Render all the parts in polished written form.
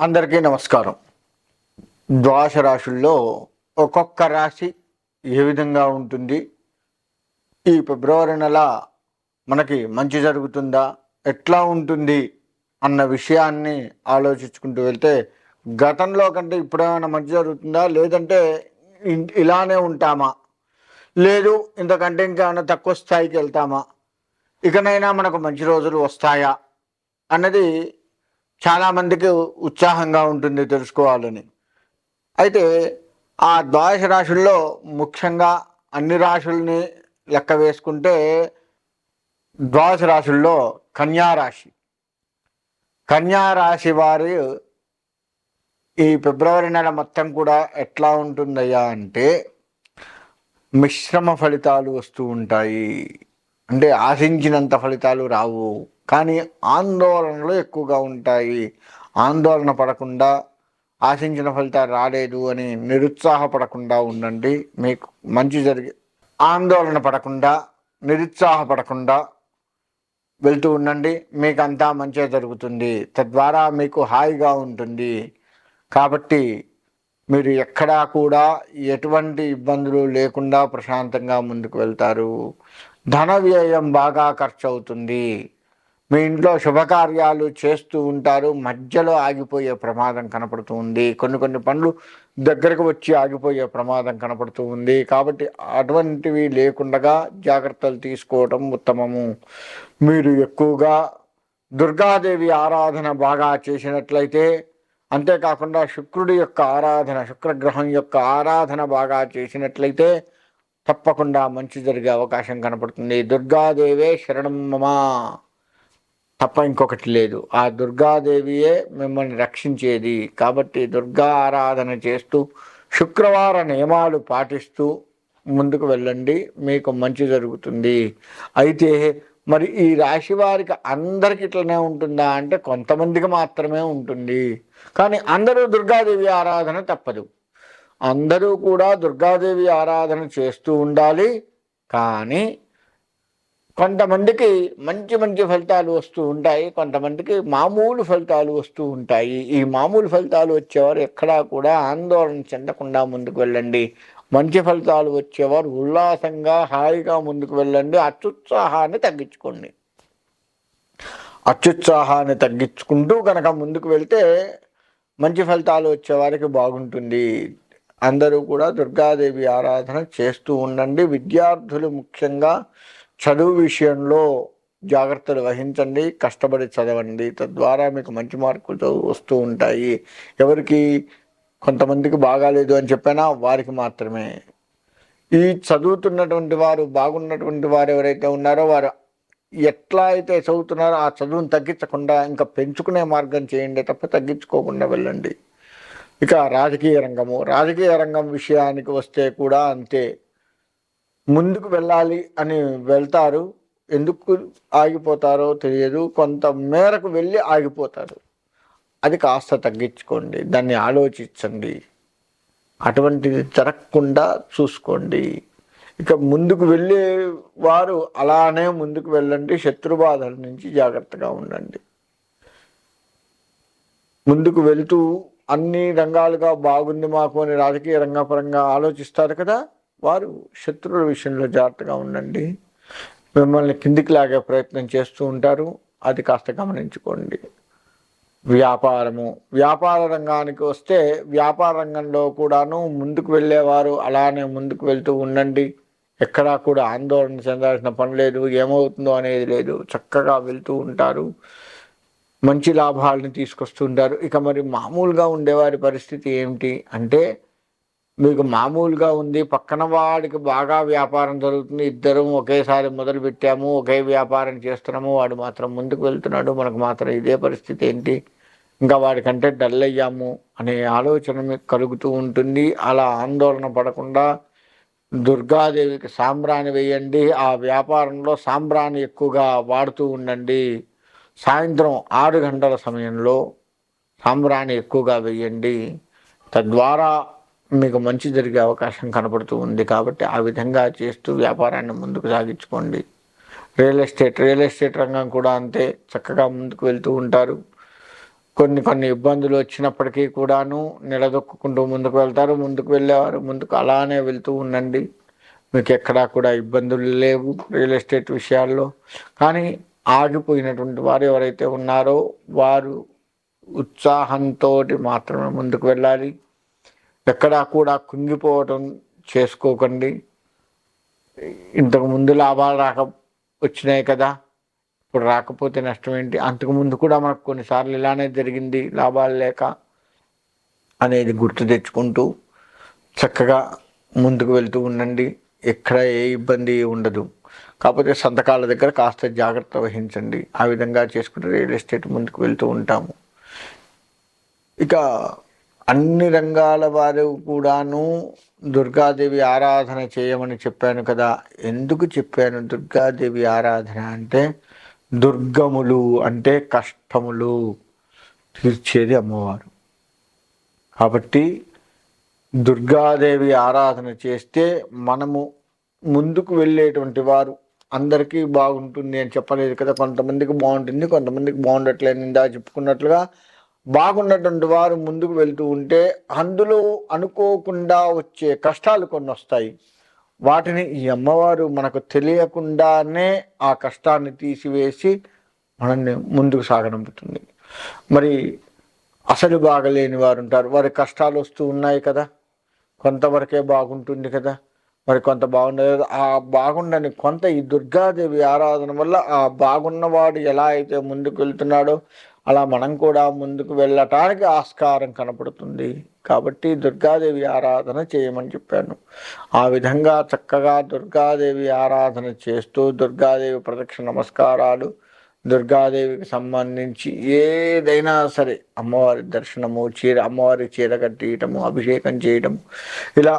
అందరికీ నమస్కారం. ద్వాదశ రాశుల్లో ఒక్కొక్క రాశి ఏ విధంగా ఉంటుంది? ఈ ఫిబ్రవరి నెల మనకి మంచి జరుగుతుందా? ఎట్లా ఉంటుంది? అన్న విషయాన్ని ఆలోచించుకుంటూ వెళ్తే గతంలో కంటే ఇప్పుడేమైనా మంచి జరుగుతుందా? లేదంటే ఇలానే ఉంటామా? లేదు ఇంతకంటే ఇంకేమైనా తక్కువ స్థాయికి వెళ్తామా? ఇకనైనా మనకు మంచి రోజులు వస్తాయా? అన్నది చాలామందికి ఉత్సాహంగా ఉంటుంది తెలుసుకోవాలని. అయితే ఆ ద్వాదశ రాశుల్లో ముఖ్యంగా అన్ని రాశుల్ని లెక్క వేసుకుంటే ద్వాదశ రాశుల్లో కన్యారాశి కన్యారాశి వారి ఈ ఫిబ్రవరి నెల మొత్తం కూడా ఎట్లా ఉంటుందయ్యా అంటే మిశ్రమ ఫలితాలు వస్తూ ఉంటాయి. అంటే ఆశించినంత ఫలితాలు రావు, కానీ ఆందోళనలు ఎక్కువగా ఉంటాయి. ఆందోళన పడకుండా ఆశించిన ఫలితాలు రాలేదు అని నిరుత్సాహపడకుండా ఉండండి, మీకు మంచి జరిగి ఆందోళన పడకుండా నిరుత్సాహపడకుండా వెళ్తూ ఉండండి, మీకు అంతా మంచిగా జరుగుతుంది. తద్వారా మీకు హాయిగా ఉంటుంది. కాబట్టి మీరు ఎక్కడా కూడా ఎటువంటి ఇబ్బందులు లేకుండా ప్రశాంతంగా ముందుకు వెళ్తారు. ధన వ్యయం బాగా ఖర్చు అవుతుంది. మీ ఇంట్లో శుభకార్యాలు చేస్తూ ఉంటారు, మధ్యలో ఆగిపోయే ప్రమాదం కనపడుతూ ఉంది. కొన్ని పనులు దగ్గరకు వచ్చి ఆగిపోయే ప్రమాదం కనపడుతూ ఉంది. కాబట్టి అటువంటివి లేకుండా జాగ్రత్తలు తీసుకోవడం ఉత్తమము. మీరు ఎక్కువగా దుర్గాదేవి ఆరాధన బాగా చేసినట్లయితే, అంతేకాకుండా శుక్రుడి యొక్క ఆరాధన, శుక్రగ్రహం యొక్క ఆరాధన బాగా చేసినట్లయితే తప్పకుండా మంచి జరిగే అవకాశం కనపడుతుంది. దుర్గాదేవే శరణం మమ, తప్ప ఇంకొకటి లేదు. ఆ దుర్గాదేవియే మిమ్మల్ని రక్షించేది. కాబట్టి దుర్గా ఆరాధన చేస్తూ శుక్రవార నియమాలు పాటిస్తూ ముందుకు వెళ్ళండి, మీకు మంచి జరుగుతుంది. అయితే మరి ఈ రాశి వారికి అందరికి ఇట్లనే ఉంటుందా అంటే కొంతమందికి మాత్రమే ఉంటుంది. కానీ అందరూ దుర్గాదేవి ఆరాధన తప్పదు. అందరూ కూడా దుర్గాదేవి ఆరాధన చేస్తూ ఉండాలి. కానీ కొంతమందికి మంచి మంచి ఫలితాలు వస్తూ ఉంటాయి, కొంతమందికి మామూలు ఫలితాలు వస్తూ ఉంటాయి. ఈ మామూలు ఫలితాలు వచ్చేవారు ఎక్కడా కూడా ఆందోళన చెందకుండా ముందుకు వెళ్ళండి. మంచి ఫలితాలు వచ్చేవారు ఉల్లాసంగా హాయిగా ముందుకు వెళ్ళండి. అత్యుత్సాహాన్ని తగ్గించుకోండి. అత్యుత్సాహాన్ని తగ్గించుకుంటూ కనుక ముందుకు వెళ్తే మంచి ఫలితాలు వచ్చేవారికి బాగుంటుంది. అందరూ కూడా దుర్గాదేవి ఆరాధన చేస్తూ ఉండండి. విద్యార్థులు ముఖ్యంగా చదువు విషయంలో జాగ్రత్తలు వహించండి, కష్టపడి చదవండి. తద్వారా మీకు మంచి మార్కులు వస్తూ ఉంటాయి. ఎవరికి కొంతమందికి బాగాలేదు అని చెప్పినా వారికి మాత్రమే. ఈ చదువుతున్నటువంటి వారు, బాగున్నటువంటి వారు ఎవరైతే ఉన్నారో వారు ఎట్లా అయితే చదువుతున్నారో ఆ చదువును తగ్గించకుండా ఇంకా పెంచుకునే మార్గం చేయండి, తప్ప తగ్గించుకోకుండా వెళ్ళండి. ఇక రాజకీయ రంగం విషయానికి వస్తే కూడా అంతే. ముందుకు వెళ్ళాలి అని వెళ్తారు, ఎందుకు ఆగిపోతారో తెలియదు, కొంత మేరకు వెళ్ళి ఆగిపోతారు. అది కాస్త తగ్గించుకోండి, దాన్ని ఆలోచించండి, అటువంటిది జరగకుండా చూసుకోండి. ఇక ముందుకు వెళ్ళే వారు అలానే ముందుకు వెళ్ళండి. శత్రుబాధల నుంచి జాగ్రత్తగా ఉండండి. ముందుకు వెళ్తూ అన్ని రంగాలుగా బాగుంది మాకు అని రాజకీయ రంగపరంగా ఆలోచిస్తారు కదా, వారు శత్రువుల విషయంలో జాగ్రత్తగా ఉండండి. మిమ్మల్ని కిందికి లాగే ప్రయత్నం చేస్తూ ఉంటారు, అది కాస్త గమనించుకోండి. వ్యాపార రంగానికి వస్తే వ్యాపార రంగంలో కూడాను ముందుకు వెళ్ళేవారు అలానే ముందుకు వెళ్తూ ఉండండి. ఎక్కడా కూడా ఆందోళన చెందాల్సిన పని లేదు, ఏమవుతుందో అనేది లేదు. చక్కగా వెళ్తూ ఉంటారు, మంచి లాభాలను తీసుకొస్తుంటారు. ఇక మరి మామూలుగా ఉండేవారి పరిస్థితి ఏమిటి అంటే, మీకు మామూలుగా ఉంది, పక్కన వాడికి బాగా వ్యాపారం జరుగుతుంది, ఇద్దరం ఒకేసారి మొదలు పెట్టాము, ఒకే వ్యాపారం చేస్తున్నాము, వాడు మాత్రం ముందుకు వెళ్తున్నాడు, మనకు మాత్రం ఇదే పరిస్థితి ఏంటి, ఇంకా వాడికంటే డల్ అయ్యాము అనే ఆలోచన మీకు కలుగుతూ ఉంటుంది. అలా ఆందోళన పడకుండా దుర్గాదేవికి సాంబ్రాణి వేయండి. ఆ వ్యాపారంలో సాంబ్రాణి ఎక్కువగా వాడుతూ ఉండండి. సాయంత్రం 6 గంటల సమయంలో సాంబ్రాణి ఎక్కువగా వేయండి. తద్వారా మీకు మంచి జరిగే అవకాశం కనపడుతూ ఉంది. కాబట్టి ఆ విధంగా చేస్తూ వ్యాపారాన్ని ముందుకు సాగించుకోండి. రియల్ ఎస్టేట్ రంగం కూడా అంతే, చక్కగా ముందుకు వెళ్తూ ఉంటారు. కొన్ని కొన్ని ఇబ్బందులు వచ్చినప్పటికీ కూడాను నిలదొక్కుంటూ ముందుకు వెళ్తారు. ముందుకు వెళ్ళేవారు ముందుకు అలానే వెళ్తూ ఉండండి. మీకు ఎక్కడా కూడా ఇబ్బందులు లేవు రియల్ ఎస్టేట్ విషయాల్లో. కానీ ఆగిపోయినటువంటి వారు ఎవరైతే ఉన్నారో వారు ఉత్సాహంతో మాత్రమే ముందుకు వెళ్ళాలి. ఎక్కడా కూడా కుంగిపోవటం చేసుకోకండి. ఇంతకు ముందు లాభాలు వచ్చినాయి కదా, ఇప్పుడు రాకపోతే నష్టం ఏంటి? అంతకుముందు కూడా మనకు కొన్నిసార్లు ఇలానే జరిగింది లాభాలు లేక అనేది గుర్తు తెచ్చుకుంటూ చక్కగా ముందుకు వెళ్తూ ఉండండి. ఎక్కడ ఏ ఇబ్బంది ఉండదు. కాకపోతే సంతకాల దగ్గర కాస్త జాగ్రత్త వహించండి. ఆ విధంగా చేసుకుంటే రియల్ ఎస్టేట్ ముందుకు వెళ్తూ ఉంటాము. ఇక అన్ని రంగాల వారు కూడాను దుర్గాదేవి ఆరాధన చేయమని చెప్పాను కదా. ఎందుకు చెప్పాను దుర్గాదేవి ఆరాధన అంటే, దుర్గములు అంటే కష్టములు తీర్చేది అమ్మవారు. కాబట్టి దుర్గాదేవి ఆరాధన చేస్తే మనము ముందుకు వెళ్ళేటువంటి వారు అందరికీ బాగుంటుంది అని చెప్పలేదు కదా. కొంతమందికి బాగుంటుంది, కొంతమందికి బాగుండట్లేదు. ఇందా చెప్పుకున్నట్లుగా బాగున్నటువంటి వారు ముందుకు వెళ్తూ ఉంటే అందులో అనుకోకుండా వచ్చే కష్టాలు కొన్ని వస్తాయి. వాటిని ఈ అమ్మవారు మనకు తెలియకుండానే ఆ కష్టాన్ని తీసివేసి మనల్ని ముందుకు సాగనంపుతుంది. మరి అసలు బాగలేని వారు ఉంటారు, వారి కష్టాలు వస్తూ ఉన్నాయి కదా, కొంతవరకే బాగుంటుంది కదా, మరి కొంత బాగుండదు. ఆ బాగుండని కొంత ఈ దుర్గాదేవి ఆరాధన వల్ల ఆ బాగున్నవాడు ఎలా అయితే ముందుకు వెళ్తున్నాడో అలా మనం కూడా ముందుకు వెళ్ళటానికి ఆస్కారం కనపడుతుంది. కాబట్టి దుర్గాదేవి ఆరాధన చేయమని చెప్పాను. ఆ విధంగా చక్కగా దుర్గాదేవి ఆరాధన చేస్తూ దుర్గాదేవి ప్రదక్షిణ నమస్కారాలు, దుర్గాదేవికి సంబంధించి ఏదైనా సరే అమ్మవారి దర్శనము, అమ్మవారి చీర కట్టియటము, అభిషేకం చేయటము, ఇలా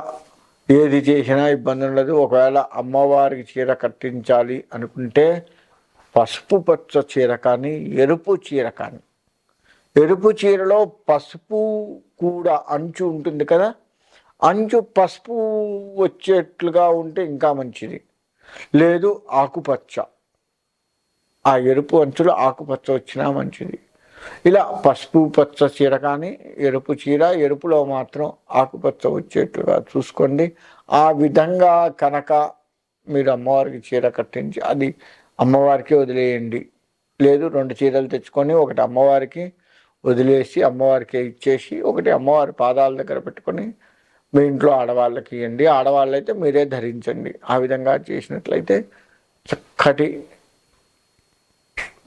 ఏది చేసినా ఇబ్బంది ఉండదు. ఒకవేళ అమ్మవారికి చీర కట్టించాలి అనుకుంటే పసుపు పచ్చ చీర కానీ ఎరుపు చీర కానీ, ఎరుపు చీరలో పసుపు కూడా అంచు ఉంటుంది కదా, అంచు పసుపు వచ్చేట్లుగా ఉంటే ఇంకా మంచిది. లేదు ఆకుపచ్చ, ఆ ఎరుపు అంచులో ఆకుపచ్చ వచ్చినా మంచిది. ఇలా పసుపు పచ్చ చీర కానీ ఎరుపు చీర, ఎరుపులో మాత్రం ఆకుపచ్చ వచ్చేట్లుగా చూసుకోండి. ఆ విధంగా కనుక మీరు అమ్మవారికి చీర కట్టించి అది అమ్మవారికి వదిలేయండి. లేదు 2 చీరలు తెచ్చుకొని ఒకటి అమ్మవారికి వదిలేసి అమ్మవారికి ఇచ్చేసి ఒకటి అమ్మవారి పాదాల దగ్గర పెట్టుకొని మీ ఇంట్లో ఆడవాళ్ళకి ఇవ్వండి. ఆడవాళ్ళైతే మీరే ధరించండి. ఆ విధంగా చేసినట్లయితే చక్కటి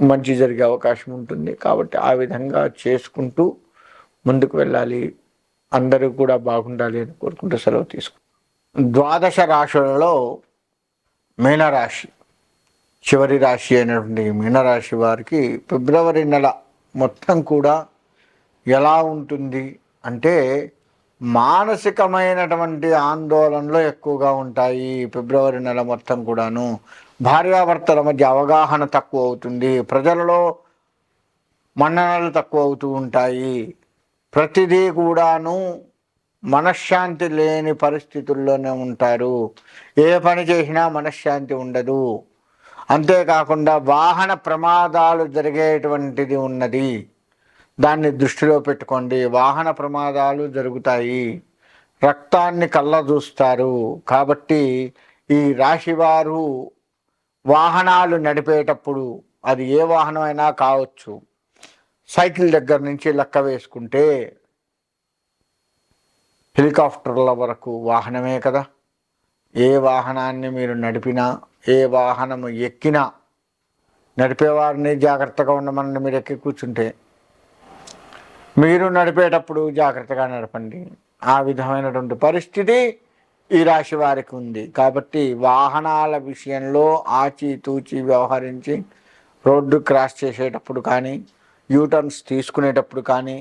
మంచి జరిగే అవకాశం ఉంటుంది. కాబట్టి ఆ విధంగా చేసుకుంటూ ముందుకు వెళ్ళాలి. అందరూ కూడా బాగుండాలి అని కోరుకుంటూ సెలవు తీసుకుంటాం. 12 రాశులలో మీనరాశి చివరి రాశి అయినటువంటి మీనరాశి వారికి ఫిబ్రవరి నెల మొత్తం కూడా ఎలా ఉంటుంది అంటే, మానసికమైనటువంటి ఆందోళనలు ఎక్కువగా ఉంటాయి. ఫిబ్రవరి నెల మొత్తం కూడాను భార్యాభర్తల మధ్య అవగాహన తక్కువ అవుతుంది. ప్రజలలో మన్ననలు తక్కువ అవుతూ ఉంటాయి. ప్రతిదీ కూడాను మనశ్శాంతి లేని పరిస్థితుల్లోనే ఉంటారు. ఏ పని చేసినా మనశ్శాంతి ఉండదు. అంతేకాకుండా వాహన ప్రమాదాలు జరిగేటువంటిది ఉన్నది. దాన్ని దృష్టిలో పెట్టుకోండి. వాహన ప్రమాదాలు జరుగుతాయి. రక్తాన్ని కళ్ళ చూస్తారు. కాబట్టి ఈ రాశివారు వాహనాలు నడిపేటప్పుడు, అది ఏ వాహనం అయినా కావచ్చు, సైకిల్ దగ్గర నుంచి లెక్క వేసుకుంటే హెలికాప్టర్ల వరకు వాహనమే కదా. ఏ వాహనాన్ని మీరు నడిపినా, ఏ వాహనము ఎక్కినా, నడిపేవారిని జాగ్రత్తగా ఉండమని మీరు ఎక్కి కూర్చుంటే మీరు నడిపేటప్పుడు జాగ్రత్తగా నడపండి. ఆ విధమైనటువంటి పరిస్థితి ఈ రాశి వారికి ఉంది. కాబట్టి వాహనాల విషయంలో ఆచితూచి వ్యవహరించి రోడ్డు క్రాస్ చేసేటప్పుడు కానీ, యూటర్న్స్ తీసుకునేటప్పుడు కానీ,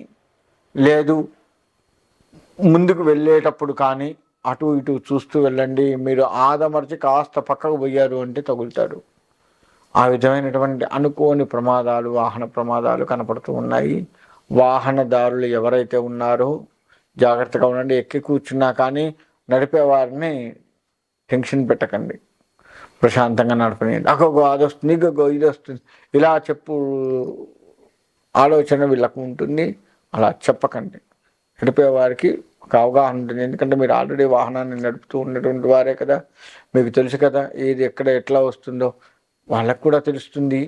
లేదు ముందుకు వెళ్ళేటప్పుడు కానీ అటు ఇటు చూస్తూ వెళ్ళండి. మీరు ఆదమర్చి కాస్త పక్కకు పోయారు అంటే తగులుతారు. ఆ విధమైనటువంటి అనుకోని ప్రమాదాలు, వాహన ప్రమాదాలు కనపడుతూ ఉన్నాయి. వాహనదారులు ఎవరైతే ఉన్నారో జాగ్రత్తగా ఉండండి. ఎక్కి కూర్చున్నా కానీ నడిపేవారిని టెన్షన్ పెట్టకండి. ప్రశాంతంగా నడపని. అగో అది వస్తుంది, ఇగో ఇది వస్తుంది, ఇలా ఆలోచన వీళ్ళకు ఉంటుంది. అలా చెప్పకండి. నడిపే వారికి ఒక అవగాహన ఉంటుంది. ఎందుకంటే మీరు ఆల్రెడీ వాహనాన్ని నడుపుతూ ఉన్నటువంటి వారే కదా, మీకు తెలుసు కదా ఏది ఎక్కడ ఎట్లా వస్తుందో. వాళ్ళకు కూడా తెలుస్తుంది.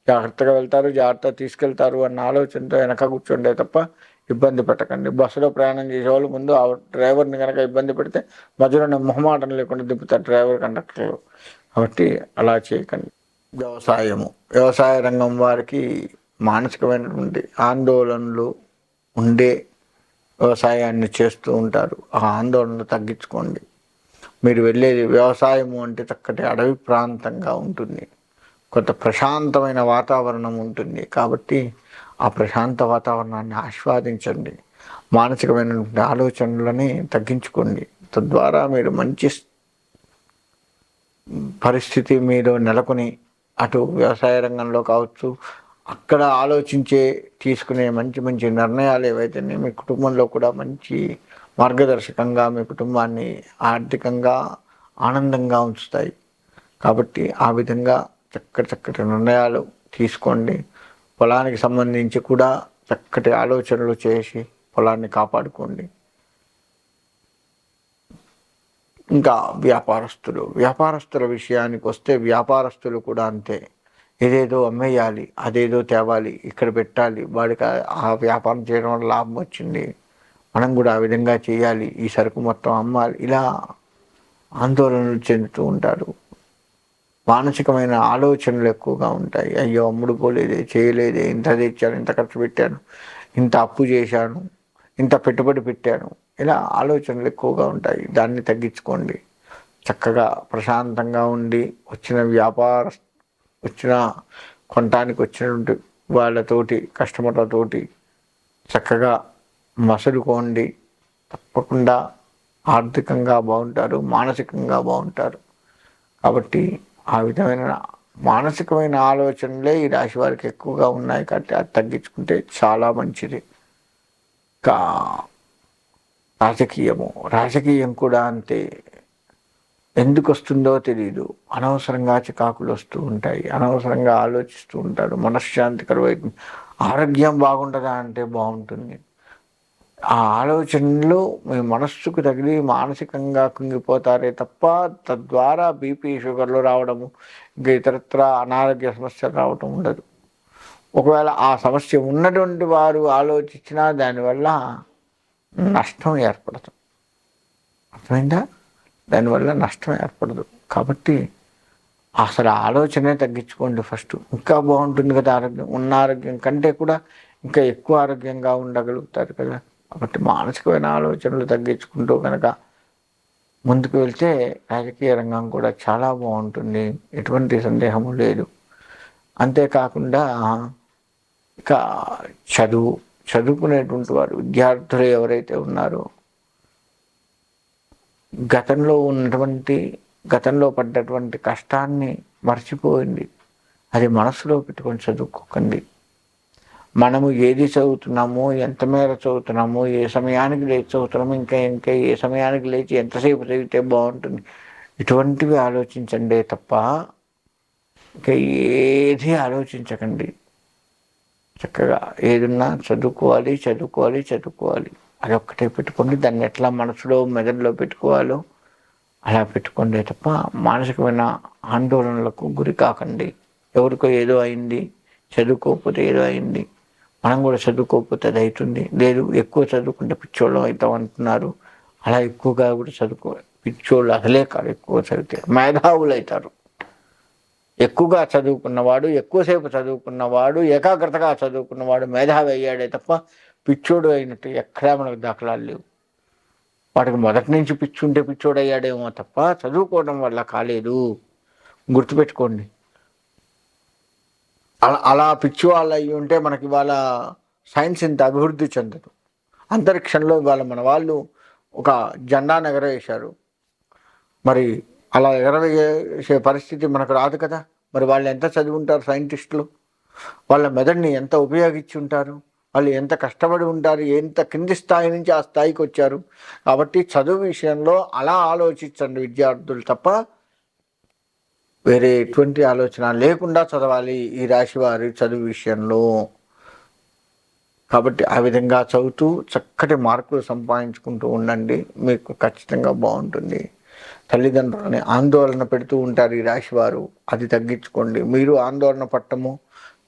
జాగ్రత్తగా వెళ్తారు, జాగ్రత్తగా తీసుకెళ్తారు అన్న ఆలోచనతో వెనక కూర్చోండే తప్ప ఇబ్బంది పెట్టకండి. బస్సులో ప్రయాణం చేసేవాళ్ళు ముందు ఆ డ్రైవర్ని కనుక ఇబ్బంది పెడితే మధ్యలో మొహమాటం లేకుండా దింపుతారు డ్రైవర్, కండక్టర్లు. కాబట్టి అలా చేయకండి. వ్యవసాయ రంగం వారికి మానసికమైనటువంటి ఆందోళనలు ఉండే వ్యవసాయాన్ని చేస్తూ ఉంటారు. ఆ ఆందోళనలు తగ్గించుకోండి. మీరు వెళ్ళేది వ్యవసాయము అంటే చక్కటి అడవి ప్రాంతంగా ఉంటుంది, కొంత ప్రశాంతమైన వాతావరణం ఉంటుంది. కాబట్టి ఆ ప్రశాంత వాతావరణాన్ని ఆస్వాదించండి. మానసికమైనటువంటి ఆలోచనలని తగ్గించుకోండి. తద్వారా మీరు మంచి పరిస్థితి మీరు నెలకొని అటు వ్యవసాయ రంగంలో కావచ్చు, అక్కడ తీసుకునే మంచి మంచి నిర్ణయాలు ఏవైతే మీ కుటుంబంలో కూడా మంచి మార్గదర్శకంగా మీ కుటుంబాన్ని ఆర్థికంగా ఆనందంగా ఉంచుతాయి. కాబట్టి ఆ విధంగా చక్కటి నిర్ణయాలు తీసుకోండి. పొలానికి సంబంధించి కూడా చక్కటి ఆలోచనలు చేసి పొలాన్ని కాపాడుకోండి. ఇంకా వ్యాపారస్తుల విషయానికి వస్తే వ్యాపారస్తులు కూడా అంతే. ఏదేదో అమ్మేయాలి, అదేదో తేవాలి, ఇక్కడ పెట్టాలి, వాడికి ఆ వ్యాపారం చేయడం వల్ల లాభం వచ్చింది, మనం కూడా ఆ విధంగా చేయాలి, ఈ సరుకు మొత్తం అమ్మాలి, ఇలా ఆందోళనలు చెందుతూ ఉంటారు. మానసికమైన ఆలోచనలు ఎక్కువగా ఉంటాయి. అయ్యో అమ్ముడు పోలేదే, చేయలేదే, ఇంత తెచ్చాను, ఇంత ఖర్చు పెట్టాను, ఇంత అప్పు చేశాను, ఇంత పెట్టుబడి పెట్టాను, ఇలా ఆలోచనలు ఎక్కువగా ఉంటాయి. దాన్ని తగ్గించుకోండి. చక్కగా ప్రశాంతంగా ఉండి కొనటానికి వచ్చినటువంటి వాళ్ళతోటి, కస్టమర్లతోటి చక్కగా మసలుకోండి. తప్పకుండా ఆర్థికంగా బాగుంటారు, మానసికంగా బాగుంటారు. కాబట్టి ఆ విధమైన మానసికమైన ఆలోచనలే ఈ రాశి వారికి ఎక్కువగా ఉన్నాయి. కాబట్టి అది తగ్గించుకుంటే చాలా మంచిది. ఇంకా రాజకీయం కూడా అంతే. ఎందుకు వస్తుందో తెలియదు, అనవసరంగా చికాకులు వస్తూ ఉంటాయి, అనవసరంగా ఆలోచిస్తూ ఉంటారు, మనశ్శాంతికరమైన ఆరోగ్యం బాగుంటుందా అంటే బాగుంటుంది. ఆ ఆలోచనలు మీ మనస్సుకు తగిలి మానసికంగా కుంగిపోతారే తప్ప తద్వారా బీపీ, షుగర్లు రావడము, ఇంకా ఇతరత్ర అనారోగ్య సమస్యలు రావటం ఉండదు. ఒకవేళ ఆ సమస్య ఉన్నటువంటి వారు ఆలోచించినా దానివల్ల నష్టం ఏర్పడదు. అర్థమైందా? దానివల్ల నష్టం ఏర్పడదు. కాబట్టి అసలు ఆలోచనే తగ్గించుకోండి ఫస్ట్. ఇంకా బాగుంటుంది కదా ఆరోగ్యం. ఉన్న ఆరోగ్యం కంటే కూడా ఇంకా ఎక్కువ ఆరోగ్యంగా ఉండగలుగుతారు కదా. కాబట్టి మానసికమైన ఆలోచనలు తగ్గించుకుంటూ కనుక ముందుకు వెళ్తే రాజకీయ రంగం కూడా చాలా బాగుంటుంది, ఎటువంటి సందేహము లేదు. అంతేకాకుండా ఇక చదువుకునేటువంటి వారు, విద్యార్థులు ఎవరైతే ఉన్నారో గతంలో పడ్డటువంటి కష్టాన్ని మర్చిపోయింది, అది మనసులో పెట్టుకొని చదువుకోకండి. మనము ఏది చదువుతున్నామో, ఎంత మేర చదువుతున్నామో, ఏ సమయానికి లేచి చదువుతున్నామో, ఇంకా ఏ సమయానికి లేచి ఎంతసేపు చదివితే బాగుంటుంది, ఇటువంటివి ఆలోచించండి తప్ప ఇంకా ఏది ఆలోచించకండి. చక్కగా ఏదున్నా చదువుకోవాలి, అది ఒక్కటే పెట్టుకోండి. దాన్ని ఎట్లా మనసులో మెదడులో పెట్టుకోవాలో అలా పెట్టుకోండి తప్ప మానసికమైన ఆందోళనలకు గురి కాకండి. ఎవరికో ఏదో అయింది, చదువుకోకపోతే ఏదో అయింది, మనం కూడా చదువుకోకపోతే అది అవుతుంది, లేదు ఎక్కువ చదువుకుంటే పిచ్చోళ్ళం అవుతాం అంటున్నారు. అలా ఎక్కువగా కూడా పిచ్చోళ్ళు అసలే కాదు. ఎక్కువ చదివితే మేధావులు అవుతారు. ఎక్కువగా చదువుకున్నవాడు, ఎక్కువసేపు చదువుకున్నవాడు, ఏకాగ్రతగా చదువుకున్నవాడు మేధావి అయ్యాడే తప్ప పిచ్చోడు అయినట్టు ఎక్కడా మనకు దాఖలాలు లేవు. వాడికి మొదటి నుంచి పిచ్చుంటే పిచ్చోడు అయ్యాడేమో తప్ప చదువుకోవడం వల్ల కాలేదు. గుర్తుపెట్టుకోండి. అలా పిచ్చి వాళ్ళు అయ్యి ఉంటే మనకి ఇవాళ సైన్స్ ఇంత అభివృద్ధి చెందదు. అంతరిక్షంలో ఇవాళ మన వాళ్ళు ఒక జెండాను ఎగరవేశారు. మరి అలా ఎగరవేసే పరిస్థితి మనకు రాదు కదా. మరి వాళ్ళు ఎంత చదివి ఉంటారు సైంటిస్టులు? వాళ్ళ మెదడుని ఎంత ఉపయోగించి ఉంటారు? వాళ్ళు ఎంత కష్టపడి ఉంటారు? ఎంత కింది స్థాయి నుంచి ఆ స్థాయికి వచ్చారు? కాబట్టి చదువు విషయంలో అలా ఆలోచించండి విద్యార్థులు తప్ప వేరే ఎటువంటి ఆలోచన లేకుండా చదవాలి ఈ రాశి వారి చదువు విషయంలో. కాబట్టి ఆ విధంగా చదువుతూ చక్కటి మార్కులు సంపాదించుకుంటూ ఉండండి, మీకు ఖచ్చితంగా బాగుంటుంది. తల్లిదండ్రులని ఆందోళన పెడుతూ ఉంటారు ఈ రాశి వారు, అది తగ్గించుకోండి. మీరు ఆందోళన పట్టము,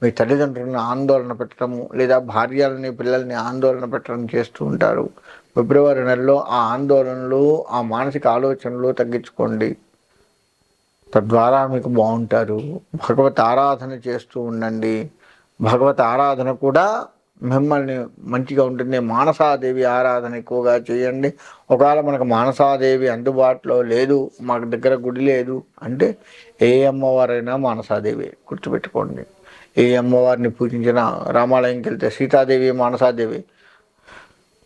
మీ తల్లిదండ్రులను ఆందోళన పెట్టడము, లేదా భార్యలని పిల్లల్ని ఆందోళన పెట్టడం చేస్తూ ఉంటారు. ఫిబ్రవరి నెలలో ఆ ఆందోళనలు, ఆ మానసిక ఆలోచనలు తగ్గించుకోండి. తద్వారా మీకు బాగుంటారు. భగవత్ ఆరాధన చేస్తూ ఉండండి. భగవత్ ఆరాధన కూడా మిమ్మల్ని మంచిగా ఉంటుంది. మానసాదేవి ఆరాధన ఎక్కువగా చేయండి. ఒకవేళ మనకు మానసాదేవి అందుబాటులో లేదు, మాకు దగ్గర గుడి లేదు అంటే ఏ అమ్మవారైనా మానసాదేవి గుర్తుపెట్టుకోండి. ఏ అమ్మవారిని పూజించిన, రామాలయంకి వెళ్తే సీతాదేవి మానసాదేవి,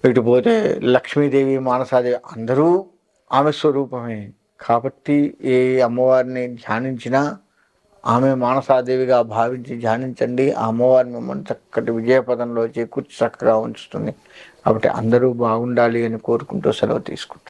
ఇటు పోతే లక్ష్మీదేవి మానసాదేవి, అందరూ ఆమె స్వరూపమే. కాబట్టి ఏ అమ్మవారిని ధ్యానించినా ఆమె మానసాదేవిగా భావించి ధ్యానించండి. ఆ అమ్మవారిని మిమ్మల్ని చక్కటి విజయపదంలో చేకూర్చి చక్కగా ఉంచుతుంది. కాబట్టి అందరూ బాగుండాలి అని కోరుకుంటూ సెలవు తీసుకుంటాం.